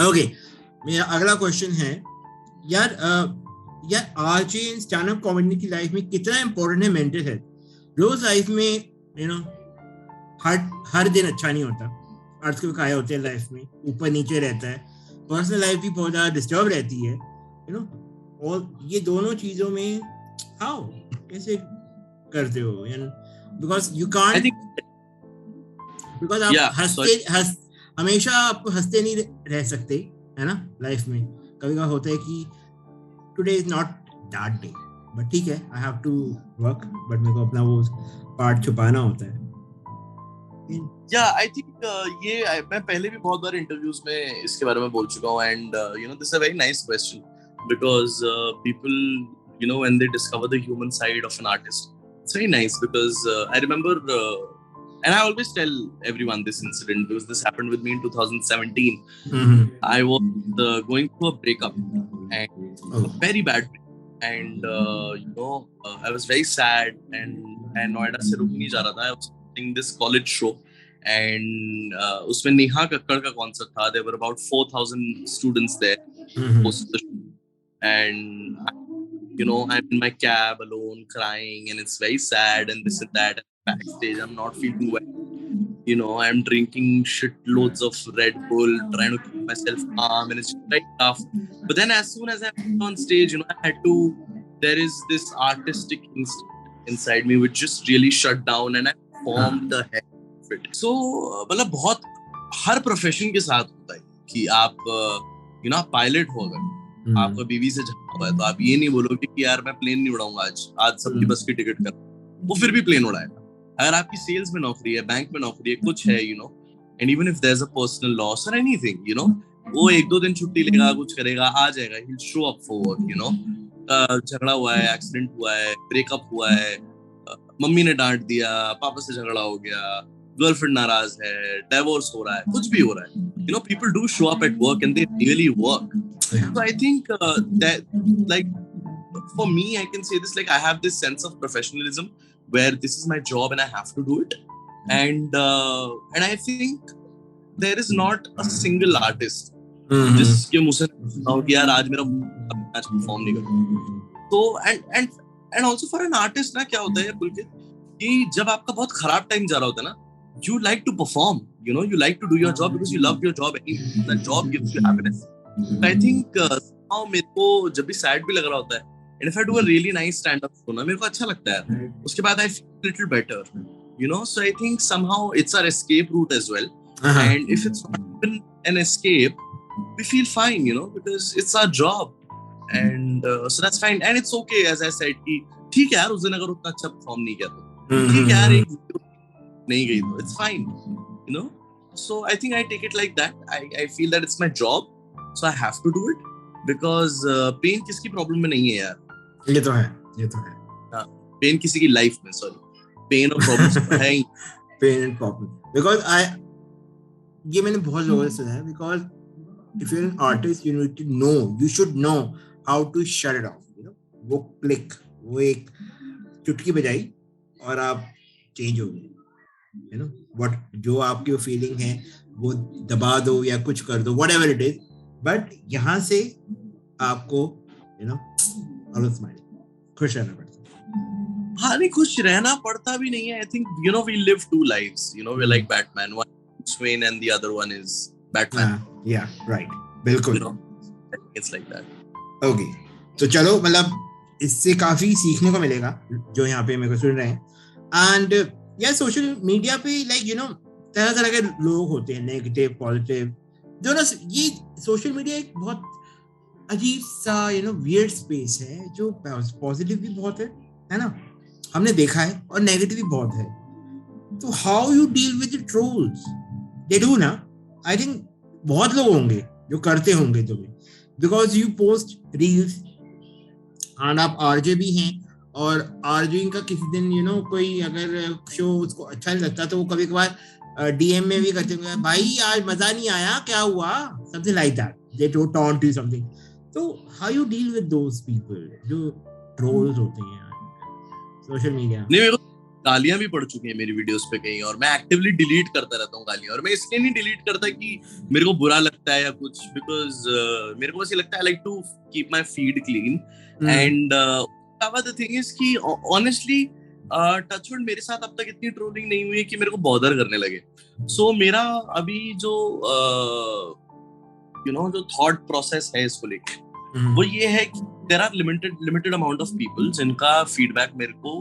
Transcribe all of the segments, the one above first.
Okay, मेरा अगला question है यार, यार RJ in stand up comedy की लाइफ में कितना इंपॉर्टेंट है मेंटल हेल्थ? रोज लाइफ में हर हर दिन अच्छा नहीं होता, अर्थ के खाए होते हैं लाइफ में, ऊपर नीचे रहता है, पर्सनल लाइफ भी बहुत ज्यादा डिस्टर्ब रहती है, और ये दोनों चीजों में हाउ कैसे करते हो? Because you I can't, think, because आप yeah, sorry. हमेशा आप हंसते नहीं रह सकते, है ना? लाइफ में कभी कभी होता है कि today is not that day, but ठीक है, I have to work, but मेरे को अपना वो पार्ट छुपाना होता है। Yeah, I think मैं पहले भी बहुत बार इंटरव्यूज में इसके बारे में बोल चुका हूँ, and this is a very nice question because people, when they discover the human side of an artist, it's very nice because I remember, and I always tell everyone this incident because this happened with me in 2017. I was going through a breakup, and a very bad breakup. And I was very sad, and Noida se ruk nahi ja raha tha. I was doing this college show, and उसमें नेहा कक्कड़ का concert था. There were about 4,000 students there. And I'm in my cab alone crying, and it's very sad, and this and that. Backstage, I'm not feeling well. I'm drinking shitloads of Red Bull, trying to keep myself calm, and it's very tough. But then as soon as I'm on stage, there is this artistic instinct inside me which just really shut down, and I performed the heck of it. So, मतलब बहुत हर profession के साथ होता है कि आप आप pilot हो, अगर आपका बीवी से झगड़ा हुआ है तो आप ये नहीं बोलोगे कि यार मैं प्लेन नहीं उड़ाऊंगा आज सबकी बस की टिकट कर, वो फिर भी प्लेन उड़ाएगा. अगर आपकी सेल्स में नौकरी है, बैंक में नौकरी है, कुछ है, and even if there is a personal loss और एनीथिंग, वो 1-2 दिन छुट्टी लेगा, कुछ करेगा, आ जाएगा, he will show up for work. झगड़ा हुआ है, एक्सीडेंट हुआ है, ब्रेकअप हुआ है, मम्मी ने डांट दिया, पापा से झगड़ा हो गया, गर्लफ्रेंड नाराज है, डिवोर्स हो रहा है, कुछ भी हो रहा है, people do show up at work and they really work. So I think that, like, for me, I can say this, like, I have this sense of professionalism where this is my job and I have to do it. And I think there is not a single artist जिसके मुझसे कि यार आज मेरा match perform नहीं कर. तो and also for an artist ना क्या होता है पुलकित, कि जब आपका बहुत खराब टाइम जा रहा होता है ना, you like to perform, you like to do your job because you love your job and that job gives you happiness. I think now मेरे को जब भी sad भी लग रहा होता है, and if I do a really nice stand up show ना, मेरे को अच्छा लगता है, उसके बाद I feel a little better, so I think somehow it's our escape route as well. And if it's not even an escape, we feel fine, because it's our job, and so that's fine, and it's okay, as I said, कि ठीक है यार, उस दिन अगर उतना अच्छा perform नहीं किया तो ठीक है यार, नहीं गई तो it's fine, so I think I take it like that. I feel that it's my job, so I have to do it because pain किसकी प्रॉब्लम में नहीं है यार. ये तो है पेन किसी की लाइफ में, सॉरी, पेन और प्रॉब्लम है पेन एंड प्रॉब्लम, बिकॉज ये मैंने बहुत लोगों से सुना है, because if you're an artist, you should know how to shut it off, वो क्लिक, वो एक चुटकी बजाई और आप चेंज हो गए, what जो आपकी फीलिंग है वो दबा दो या कुछ कर दो, whatever it is, बट यहाँ से आपको खुश रहना पड़ता है. हाँ, नहीं, खुश रहना पड़ता भी नहीं है. I think we live 2 lives, we're like Batman, one is Wayne and the other one is Batman. Yeah, right, बिल्कुल. It's like that. Okay, तो चलो, मतलब इससे काफी सीखने को मिलेगा जो यहाँ पे मेरे को सुन रहे हैं. एंड यार सोशल मीडिया पे तरह तरह के लोग होते हैं, नेगेटिव, पॉजिटिव, जो ना, ये सोशल मीडिया एक बहुत अजीब सा वियर्ड स्पेस है, जो पॉजिटिव भी बहुत है ना, हमने देखा है, और नेगेटिव भी बहुत है. तो how you deal with the trolls? They do ना, आई थिंक बहुत लोग होंगे जो करते होंगे तुम्हें, because you post reels and आप आरजे भी हैं, और आरजे का किसी दिन कोई अगर शो उसको अच्छा नहीं लगता तो वो कभी कभार डीएम में भी करते होंगे, भाई आज मजा नहीं आया, क्या हुआ, something like that, they taunt you something. तो how you deal with those people जो ट्रोल्स होते हैं सोशल मीडिया? नहीं, गालियां भी पड़ चुकी हैं मेरी वीडियोस पे कहीं, और मैं एक्टिवली डिलीट करता रहता हूँ गालियां, और मैं इसलिए नहीं डिलीट करता कि मेरे को बुरा लगता है या कुछ, बिकॉज मेरे को बस ये लगता है I like to keep my feed clean. And the thing is कि ऑनेस्टली टचवुड मेरे साथ अब तक इतनी ट्रोलिंग नहीं हुई है कि मेरे को बॉदर करने लगे। सो मेरा अभी जो जो थॉट प्रोसेस है इसको लेके वो ये है कि there are limited amount of people जिनका फीडबैक मेरे को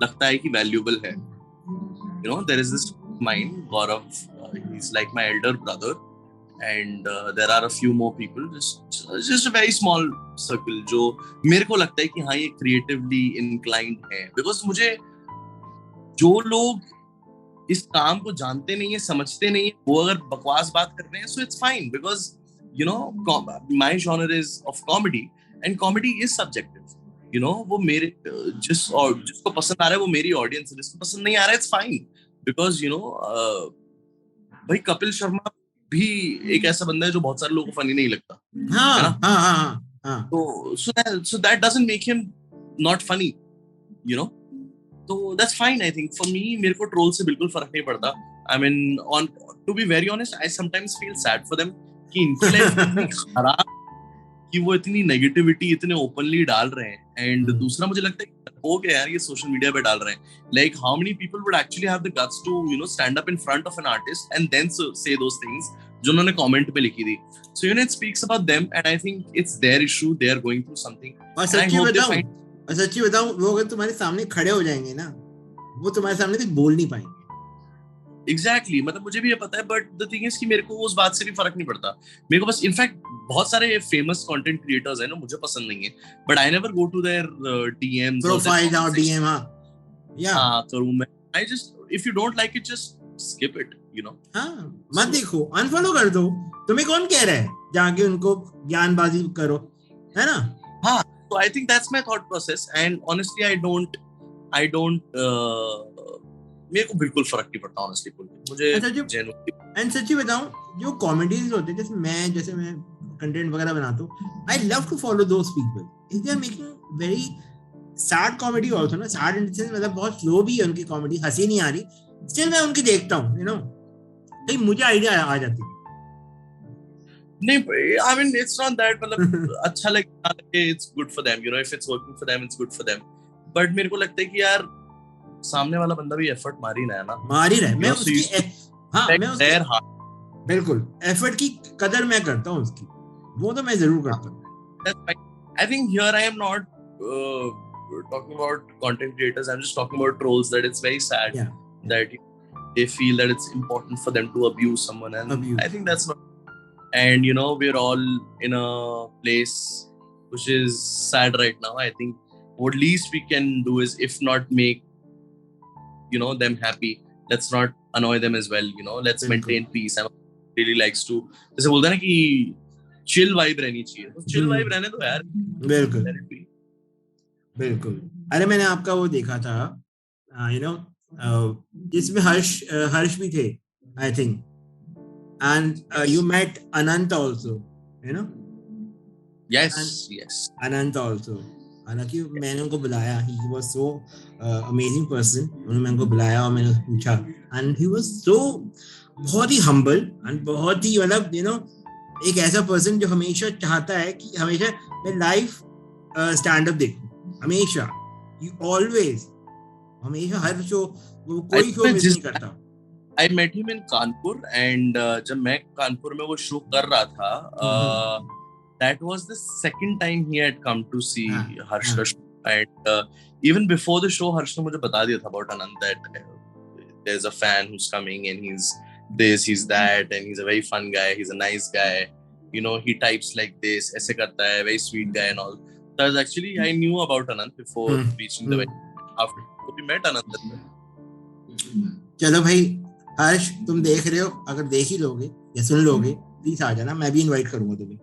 लगता है कि वैल्यूएबल है। There is this mind Gaurav, he is like my elder brother, and there are a few more people, just a very small circle जो मेरे को लगता है कि हाँ ये creatively inclined है, because मुझे जो लोग इस काम को जानते नहीं है, समझते नहीं है, वो अगर बकवास बात कर रहे हैं, so it's fine, because my genre is of comedy and comedy is subjective, वो मेरे जिसको पसंद आ रहा है वो मेरी ऑडियंस है, जिसको पसंद नहीं आ रहा है it's fine, because भाई कपिल शर्मा भी एक ऐसा बंदा है जो बहुत सारे लोगों को फनी नहीं लगता। तो so that doesn't make him not funny, तो that's fine I think for me। मेरे को ट्रोल से बिल्कुल फर्क नहीं पड़ता। I mean to be very honest I sometimes feel sad for them कि इनकी लाइफ इतनी खराब कि वो इतनी नेगेटिविटी इतने ओपनली डाल रहे हैं। एंड दूसरा मुझे लगता है हो गया यार ये सोशल मीडिया पे डाल रहे हैं, like how many people would actually have the guts to stand up in front of an artist and then say those things जो उन्होंने कमेंट पे लिखी थी। So it speaks about them and I think it's their issue, they are going through something. और सच्ची बताऊं वो अगर तुम्हारे सामने खड़े हो जाएंगे ना, वो तुम्हारे सामने कुछ बोल नहीं पाएंगे। एग्जैक्टली मतलब मुझे भी ये पता है, बट द थिंग इज कि मेरे को उस बात से भी फर्क नहीं पड़ता। मेरे को बस इनफैक्ट बहुत सारे फेमस कंटेंट क्रिएटर्स हैं ना, मुझे पसंद नहीं है, but I never go to their DMs profile और डीएम। हां करूं मैं, I just if you don't like it just skip it, हां मत देखो, अनफॉलो कर दो। तुम्हें कौन कह रहा है जाके उनको ज्ञानबाजी करो, है ना? हां so I think that's my thought process and honestly I don't मेरे को बिल्कुल फर्क नहीं पड़ता honestly बोल के। मुझे एंड सच्ची बताऊं जो कॉमेडियंस होते हैं जैसे मैं कंटेंट वगैरह बनाता हूं, I love to follow those people if they are making very sad comedy also ना, सैड इन द सेंस मतलब बहुत स्लो भी है उनकी कॉमेडी, हंसी नहीं आ रही, स्टिल मैं उनकी देखता हूं, तो मुझे आइडिया आ जाती है। नहीं I mean it's not that मतलब अच्छा लगे it's good for them, if it's working for them it's good for them, but मेरे को लगता है कि यार सामने वाला बंदा भी एफर्ट मार ही रहा है ना, मार ही रहा है। मैं उसकी बिल्कुल एफर्ट की कदर मैं करता हूँ उसकी, वो तो मैं जरूर करता हूँ। I think here I am not talking about content creators, I'm just talking about trolls, that it's very sad that they feel that it's important for them to abuse someone, and I think that's not, and we're all in a place which is sad right now. I think what least we can do is, if not make them happy, let's not annoy them as well, let's maintain peace, and really likes to जैसे बोलते हैं ना कि chill vibe रहनी चाहिए, तो chill vibe रहने दो यार। बिल्कुल। अरे मैंने आपका वो देखा था जिसमें हर्ष भी थे I think, and you met Anant also, yes Anant also, हालांकि मैंने उनको बुलाया, he was so amazing person, मैंने उनको बुलाया और मैंने पूछा, and he was so बहुत ही humble and बहुत ही मतलब एक ऐसा person जो हमेशा चाहता है कि हमेशा मैं लाइव स्टैंड अप देखूं, हमेशा हमेशा हर शो कोई शो मिस नहीं करता। I met him in Kanpur, and जब मैं कानपुर में वो शो कर रहा था, that was the second time he had come to see Harsh, and even before the show Harsh ने मुझे बता दिया था about Anant, that there's a fan who's coming and he's this, he's that, and he's a very fun guy, he's a nice guy, he types like this, ऐसे करता है, very sweet guy and all. So actually I knew about Anant before reaching the after we met Anant. चलो भाई हर्ष, तुम देख रहे हो, अगर देख ही लोगे या सुन लोगे प्लीज आ जाना, मैं भी इनवाइट करूंगा तुम्हें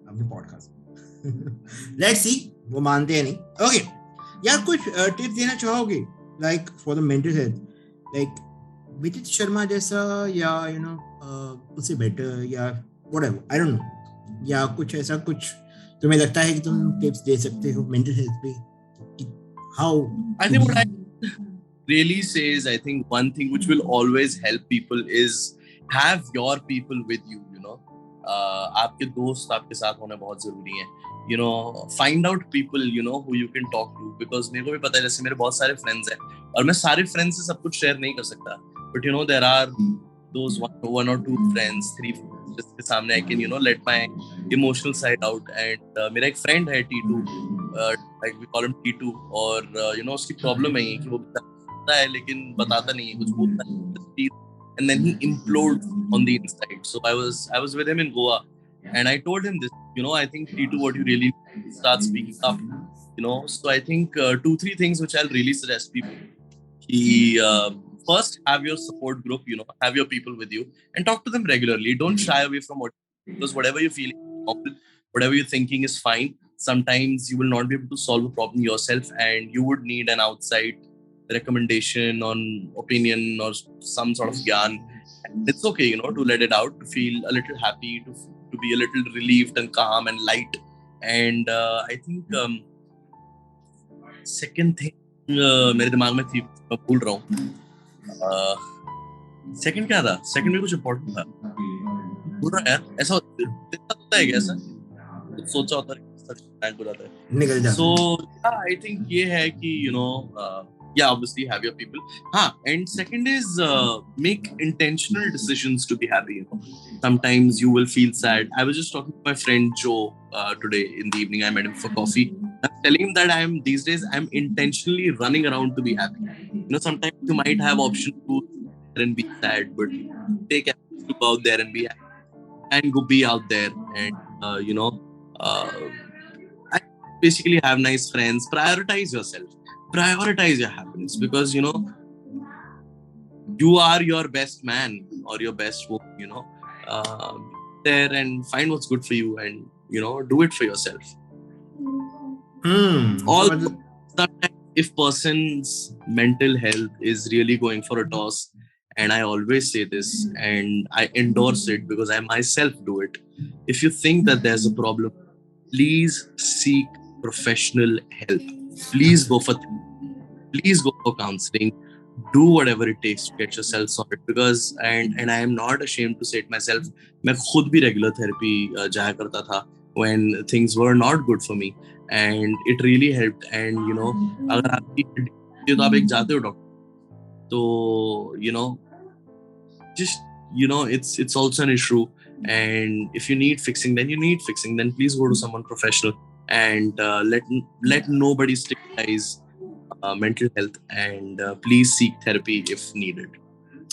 अपने पॉडकास्ट। लेट्स सी, वो मानते हैं नहीं। ओके यार, कुछ टिप्स देना चाहोगे like for the mental health, like विदित शर्मा जैसा या उससे बेटर या व्हाटएवर, आई डोंट नो, या कुछ ऐसा कुछ तुम्हें लगता है कि तुम टिप्स दे सकते हो मेंटल हेल्थ पे? How I think really say is, I think one thing which will always help people is have your people with you, you know. आपके दोस्त आपके साथ होना बहुत जरूरी है, you know. Find out people, you know, who you can talk to, because मेरे को भी पता है, जैसे मेरे बहुत सारे friends हैं और मैं सारे friends से सब कुछ share नहीं कर सकता, but you know there are those one or two friends, three friends जिसके सामने I can, you know, let my emotional side out. And मेरा एक friend है T2, like we call him T2, और you know उसकी problem है ये कि वो बताता है लेकिन बताता नहीं है, कुछ बोलता है, and then he implodes on the inside. So I was with him in Goa, and I told him this, you know, I think T2, what you really start speaking up, you know. So I think 2-3 things which I'll really suggest people. First, have your support group, you know, have your people with you, and talk to them regularly. Don't shy away from because whatever you're feeling, whatever you're thinking is fine. Sometimes you will not be able to solve a problem yourself, and you would need an outside recommendation on opinion or some sort of gyan. It's okay, you know, to let it out, to feel a little happy, to be a little relieved and calm and light. And I think second thing मेरे दिमाग में थी, मैं भूल रहा हूँ. Second क्या था? सेकंड में कुछ इम्पोर्टेंट था, भूल रहा यार. ऐसा होता है क्या? ऐसा कुछ सोचा होता है, ब्लैंक हो जाता है, निकल जाता है. So I think ये है कि, you know, yeah, obviously have your people. And second is make intentional decisions to be happy. You know, sometimes you will feel sad. I was just talking to my friend Joe today in the evening. I met him for coffee. I'm telling him that these days I'm intentionally running around to be happy. You know, sometimes you might have option to and be sad, but take effort to go out there and be happy and go be out there and you know, basically have nice friends. Prioritize yourself. Prioritize your happiness, because you know you are your best man or your best woman, you know. There and find what's good for you, and you know, do it for yourself. Sometimes if person's mental health is really going for a toss, and I always say this and I endorse it because I myself do it, if you think that there's a problem, please seek professional help. Please go for counseling. Do whatever it takes to get yourself sorted, because and I am not ashamed to say it myself, मैं खुद भी regular therapy जाया करता था when things were not good for me, and it really helped. And you know, अगर आपकी तो आप एक जाते हो डॉक्टर, तो you know, just you know, it's also an issue, and if you need fixing, then you need fixing, then please go to someone professional, and let nobody stigmatize mental health, and please seek therapy if needed.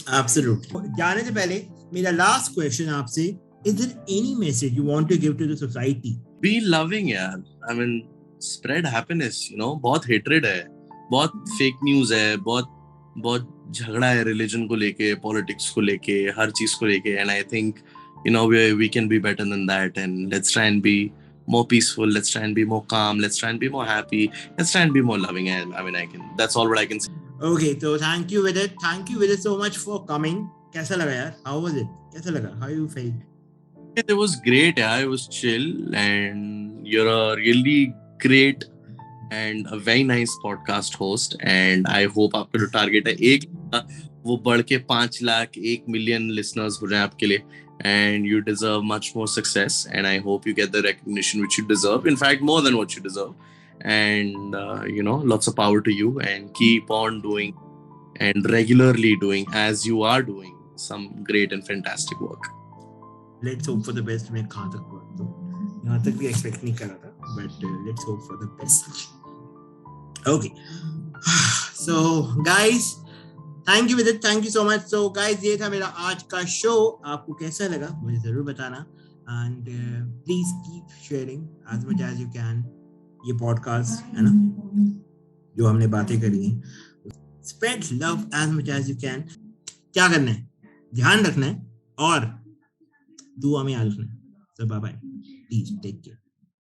Absolutely. जाने से पहले मेरा last question आपसे, is there any message you want to give to the society? Be loving, यार. I mean, spread happiness, you know. बहुत hatred है, बहुत fake news है, बहुत झगड़ा है religion को लेके, politics को लेके, हर चीज को लेके, and I think, you know, we can be better than that, and let's try and be more peaceful, let's try and be more calm, let's try and be more happy, let's try and be more loving. And I mean, that's all what I can say. Okay, so thank you Vidit so much for coming. कैसा लगा यार? How was it? कैसा लगा? How you felt? It was great, yeah. It was chill, and you're a really great and a very nice podcast host, and I hope आपका जो target है एक वो बढ़ के 5 लाख 1 million listeners हो जाए आपके लिए, and you deserve much more success, and I hope you get the recognition which you deserve, in fact more than what you deserve, and you know, lots of power to you, and keep on doing and regularly doing as you are doing some great and fantastic work. Let's hope for the best. मैं कहाँ तक पहुँच तो यहाँ तक भी expect नहीं करा था, but let's hope for the best. Okay, so guys, thank you Vidit, thank you so much. So guys, ये था मेरा आज का शो. आपको कैसा लगा मुझे जरूर बताना, and please keep sharing as much as you can ये पॉडकास्ट, है ना, जो हमने बातें करी हैं. Spread love as much as you can. क्या करना है? ध्यान रखना है और दुआ में याद रखना है. So bye bye, please take care.